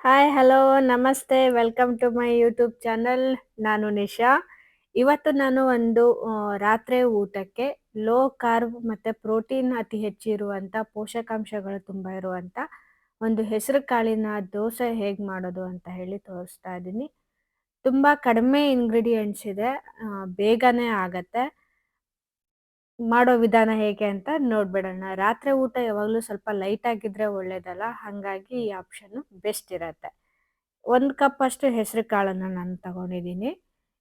Hi, hello, ನಮಸ್ತೆ. Welcome to my YouTube channel. ನಾನು ನಿಶಾ. ಇವತ್ತು ನಾನು ಒಂದು ರಾತ್ರಿ ಊಟಕ್ಕೆ ಲೋ ಕಾರ್ಬ್ ಮತ್ತು ಪ್ರೋಟೀನ್ ಅತಿ ಹೆಚ್ಚಿರುವಂಥ ಪೋಷಕಾಂಶಗಳು ತುಂಬ ಇರುವಂಥ ಒಂದು ಹೆಸರು ಕಾಳಿನ ದೋಸೆ ಹೇಗೆ ಮಾಡೋದು ಅಂತ ಹೇಳಿ ತೋರಿಸ್ತಾ ಇದ್ದೀನಿ. ತುಂಬ ಕಡಿಮೆ ಇಂಗ್ರೀಡಿಯೆಂಟ್ಸ್ ಇದೆ, ಬೇಗನೆ ಆಗತ್ತೆ. ಮಾಡೋ ವಿಧಾನ ಹೇಗೆ ಅಂತ ನೋಡ್ಬಿಡೋಣ. ರಾತ್ರಿ ಊಟ ಯಾವಾಗಲೂ ಸ್ವಲ್ಪ ಲೈಟ್ ಆಗಿದ್ರೆ ಒಳ್ಳೇದಲ್ಲ, ಹಾಗಾಗಿ ಈ ಆಪ್ಷನ್ನು ಬೆಸ್ಟ್ ಇರತ್ತೆ. 1 ಕಪ್ ಅಷ್ಟು ಹೆಸರು ಕಾಳನ್ನು ನಾನು ತಗೊಂಡಿದ್ದೀನಿ.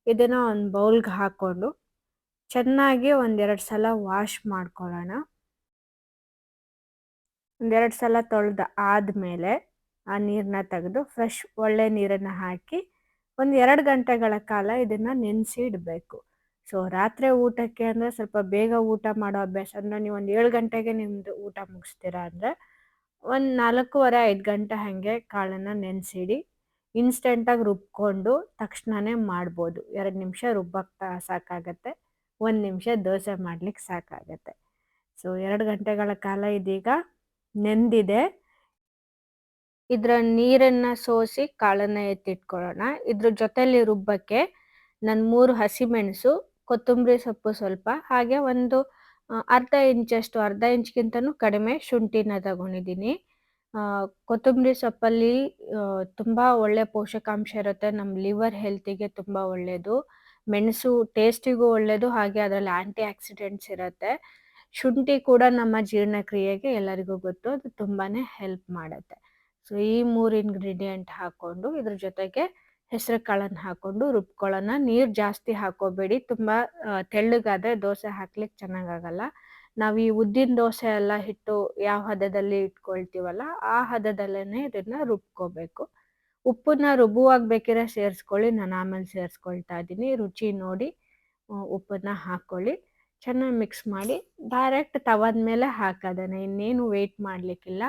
ಇದನ್ನ ಒಂದು ಬೌಲ್ಗೆ ಹಾಕ್ಕೊಂಡು ಚೆನ್ನಾಗಿ ಒಂದೆರಡು ಸಲ ವಾಶ್ ಮಾಡ್ಕೊಳ್ಳೋಣ. ಒಂದೆರಡು ಸಲ ತೊಳೆದು ಆದಮೇಲೆ ಆ ನೀರನ್ನ ತೆಗೆದು ಫ್ರೆಶ್ ಒಳ್ಳೆ ನೀರನ್ನು ಹಾಕಿ ಒಂದು 2 ಗಂಟೆಗಳ ಕಾಲ ಇದನ್ನು ನೆನೆಸಿ ಇಡಬೇಕು. ಸೊ ರಾತ್ರಿ ಊಟಕ್ಕೆ ಅಂದರೆ ಸ್ವಲ್ಪ ಬೇಗ ಊಟ ಮಾಡೋ ಅಭ್ಯಾಸ ಅಂದರೆ ನೀವು ಒಂದು 7 ಗಂಟೆಗೆ ನಿಮ್ಮದು ಊಟ ಮುಗಿಸ್ತೀರಾ ಅಂದರೆ ಒಂದು 4:15 5 ಗಂಟೆ ಹಾಗೆ ಕಾಳನ್ನು ನೆನೆಸಿಡಿ. ಇನ್ಸ್ಟೆಂಟಾಗಿ ರುಬ್ಕೊಂಡು ತಕ್ಷಣವೇ ಮಾಡ್ಬೋದು. 2 ನಿಮಿಷ ರುಬ್ಬಕ್ಕೆ ಸಾಕಾಗತ್ತೆ, 1 ನಿಮಿಷ ದೋಸೆ ಮಾಡ್ಲಿಕ್ಕೆ ಸಾಕಾಗತ್ತೆ. ಸೊ 2 ಗಂಟೆಗಳ ಕಾಲ ಇದೀಗ ನೆಂದಿದೆ. ಇದರ ನೀರನ್ನು ಸೋಸಿ ಕಾಳನ್ನು ಎತ್ತಿಟ್ಕೊಳ್ಳೋಣ. ಇದ್ರ ಜೊತೆಯಲ್ಲಿ ರುಬ್ಬಕ್ಕೆ ನಾನು 3 ಹಸಿಮೆಣಸು, ಕೊತ್ತಂಬರಿ ಸೊಪ್ಪು ಸ್ವಲ್ಪ, ಹಾಗೆ ಒಂದು ಅರ್ಧ ಇಂಚ್ಗಿಂತನೂ ಕಡಿಮೆ ಶುಂಠಿನ ತಗೊಂಡಿದ್ದೀನಿ. ಕೊತ್ತಂಬರಿ ಸೊಪ್ಪಲ್ಲಿ ತುಂಬ ಒಳ್ಳೆ ಪೋಷಕಾಂಶ ಇರುತ್ತೆ. ನಮ್ಮ ಲಿವರ್ ಹೆಲ್ತಿಗೆ ತುಂಬ ಒಳ್ಳೆಯದು. ಮೆಣಸು ಟೇಸ್ಟಿಗೂ ಒಳ್ಳೆಯದು, ಹಾಗೆ ಅದರಲ್ಲಿ ಆ್ಯಂಟಿ ಆಕ್ಸಿಡೆಂಟ್ಸ್ ಇರುತ್ತೆ. ಶುಂಠಿ ಕೂಡ ನಮ್ಮ ಜೀರ್ಣಕ್ರಿಯೆಗೆ ಎಲ್ಲರಿಗೂ ಗೊತ್ತು, ಅದು ತುಂಬಾ ಹೆಲ್ಪ್ ಮಾಡುತ್ತೆ. ಸೊ ಈ 3 ಇಂಗ್ರೀಡಿಯೆಂಟ್ ಹಾಕ್ಕೊಂಡು ಇದ್ರ ಜೊತೆಗೆ ಹೆಸರು ಕಾಳನ್ನು ಹಾಕ್ಕೊಂಡು ರುಬ್ಕೊಳ್ಳೋಣ. ನೀರು ಜಾಸ್ತಿ ಹಾಕೋಬೇಡಿ, ತುಂಬ ತೆಳ್ಳಗಾದರೆ ದೋಸೆ ಹಾಕ್ಲಿಕ್ಕೆ ಚೆನ್ನಾಗಾಗಲ್ಲ. ನಾವು ಈ ಉದ್ದಿನ ದೋಸೆ ಎಲ್ಲ ಹಿಟ್ಟು ಯಾವ ಹದದಲ್ಲಿ ಇಟ್ಕೊಳ್ತೀವಲ್ಲ ಆ ಹದದಲ್ಲೇ ಇದನ್ನು ರುಬ್ಕೋಬೇಕು. ಉಪ್ಪನ್ನ ರುಬ್ಬುವಾಗ ಬೇಕಿದ್ರೆ ಸೇರಿಸ್ಕೊಳ್ಳಿ, ನಾನು ಆಮೇಲೆ ಸೇರಿಸ್ಕೊಳ್ತಾ ಇದ್ದೀನಿ. ರುಚಿ ನೋಡಿ ಉಪ್ಪನ್ನ ಹಾಕ್ಕೊಳ್ಳಿ, ಚೆನ್ನಾಗಿ ಮಿಕ್ಸ್ ಮಾಡಿ ಡೈರೆಕ್ಟ್ ತವದ ಮೇಲೆ ಹಾಕೋದೇನೆ, ಇನ್ನೇನು ವೆಯ್ಟ್ ಮಾಡಲಿಕ್ಕಿಲ್ಲ.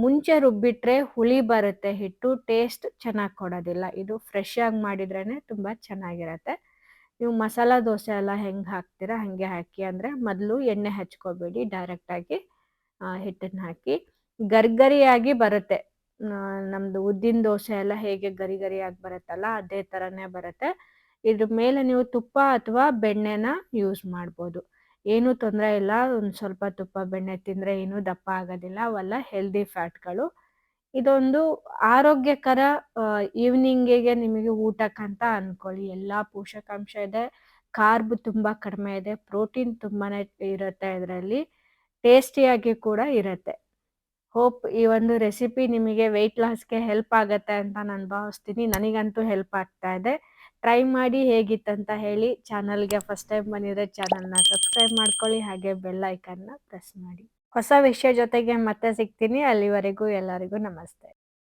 ಮುಂಚೆ ರುಬ್ಬಿಟ್ರೆ ಹುಳಿ ಬರುತ್ತೆ ಹಿಟ್ಟು, ಟೇಸ್ಟ್ ಚೆನ್ನಾಗಿ ಕೊಡೋದಿಲ್ಲ. ಇದು ಫ್ರೆಶ್ ಆಗಿ ಮಾಡಿದ್ರೇ ತುಂಬ ಚೆನ್ನಾಗಿರತ್ತೆ. ನೀವು ಮಸಾಲ ದೋಸೆ ಎಲ್ಲ ಹೆಂಗೆ ಹಾಕ್ತೀರಾ ಹಾಗೆ ಹಾಕಿ, ಅಂದರೆ ಮೊದಲು ಎಣ್ಣೆ ಹಚ್ಕೋಬೇಡಿ, ಡೈರೆಕ್ಟಾಗಿ ಹಿಟ್ಟನ್ನು ಹಾಕಿ ಗರಿಗರಿಯಾಗಿ ಬರುತ್ತೆ. ನಮ್ಮದು ಉದ್ದಿನ ದೋಸೆ ಎಲ್ಲ ಹೇಗೆ ಗರಿಗರಿಯಾಗಿ ಬರುತ್ತಲ್ಲ ಅದೇ ಥರನೇ ಬರುತ್ತೆ. ಇದ್ರ ಮೇಲೆ ನೀವು ತುಪ್ಪ ಅಥವಾ ಬೆಣ್ಣೆನ ಯೂಸ್ ಮಾಡ್ಬೋದು, ಏನೂ ತೊಂದರೆ ಇಲ್ಲ. ಒಂದು ಸ್ವಲ್ಪ ತುಪ್ಪ ಬೆಣ್ಣೆ ತಿಂದರೆ ಏನೂ ದಪ್ಪ ಆಗೋದಿಲ್ಲ, ಅವೆಲ್ಲ ಹೆಲ್ದಿ ಫ್ಯಾಟ್ಗಳು. ಇದೊಂದು ಆರೋಗ್ಯಕರ ಈವ್ನಿಂಗಿಗೆ ನಿಮಗೆ ಊಟಕ್ಕಂತ ಅಂದ್ಕೊಳ್ಳಿ. ಎಲ್ಲ ಪೋಷಕಾಂಶ ಇದೆ, ಕಾರ್ಬ್ ತುಂಬ ಕಡಿಮೆ ಇದೆ, ಪ್ರೋಟೀನ್ ತುಂಬಾ ಇರುತ್ತೆ ಇದರಲ್ಲಿ, ಟೇಸ್ಟಿಯಾಗಿ ಕೂಡ ಇರುತ್ತೆ. ಹೋಪ್ ಈ ಒಂದು ರೆಸಿಪಿ ನಿಮಗೆ ವೆಯ್ಟ್ ಲಾಸ್ಗೆ ಹೆಲ್ಪ್ ಆಗುತ್ತೆ ಅಂತ ನಾನು ಭಾವಿಸ್ತೀನಿ. ನನಗಂತೂ ಹೆಲ್ಪ್ ಆಗ್ತಾ ಇದೆ. ಟ್ರೈ ಮಾಡಿ ಹೇಗಿತ್ತಂತ ಹೇಳಿ. ಚಾನಲ್ಗೆ ಫಸ್ಟ್ ಟೈಮ್ ಬಂದಿದ್ರೆ ಚಾನಲ್ನ ಸಬ್ಸ್ಕ್ರೈಬ್ ಮಾಡ್ಕೊಳ್ಳಿ, ಹಾಗೆ ಬೆಲ್ ಐಕನ್ನ ಪ್ರೆಸ್ ಮಾಡಿ. ಹೊಸ ವಿಷಯ ಜೊತೆಗೆ ಮತ್ತೆ ಸಿಗ್ತೀನಿ. ಅಲ್ಲಿವರೆಗೂ ಎಲ್ಲರಿಗೂ ನಮಸ್ತೆ.